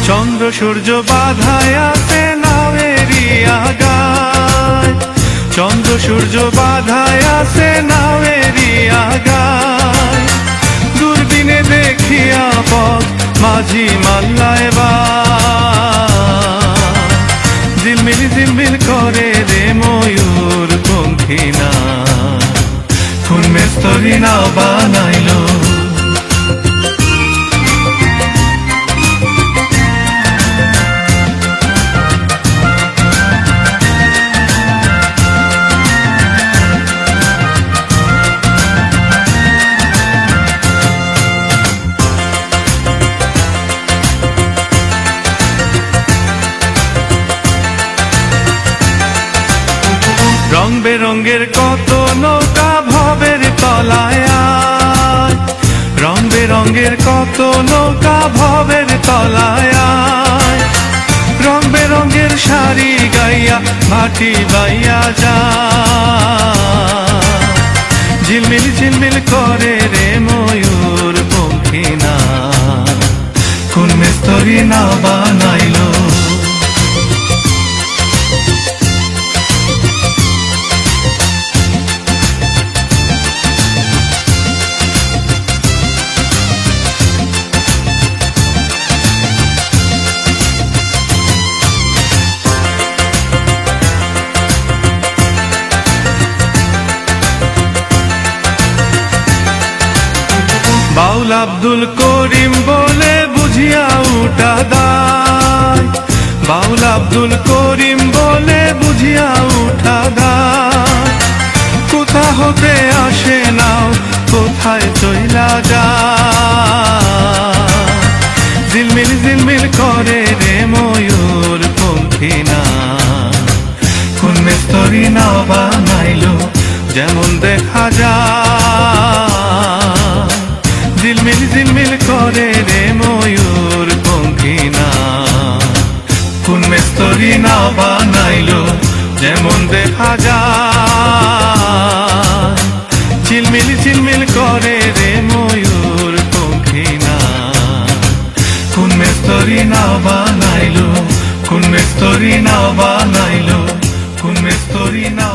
চন্দ্র সূর্য বাধায় আছে নাওয়েরই আগায়, চন্দ্র সূর্য বাধায় আছে নাওয়েরই আগায়। দূরবীনে দেখিয়া পথ মাঝি মাল্লায় বা ঝিলমিল ঝিলমিল করে রে ময়ূর পঙ্খী না, কোন মেস্তরি না বানাইলো। রং বেরঙের কত নৌকা ভবের তলায়, রং বেরঙের কত নৌকা ভবের তলায়। রং বেরঙের শাড়ি গাইয়া ভাটি বাইয়া যায়, ঝিলমিল ঝিলমিল করে রে ময়ূর পঙ্খী না, কোন মিস্তরি না বানাইলো। বাউল আব্দুল করিম বলে বুঝিয়া উঠা দায়, বাউল আব্দুল করিম বলে বুঝিয়া উঠা দায়। কোথা হতে আসে নাও কোথায় চইলা যায়, ঝিলমিল ঝিলমিল করে রে ময়ূর পঙ্খী না, কোন মিস্তরি না বানাইলো যেমন দেখা যায়। ঝিলমিল ঝিলমিল করে রে ময়ূর পঙ্খী না, কোন মিস্তরি না বানাইলো যেমন দেখা যায়। ঝিলমিল ঝিলমিল করে রে ময়ূর পঙ্খী না, কোন মিস্তরি না বানাইলো, কোন মিস্তরি না বানাইলো, কোন মিস্তরি না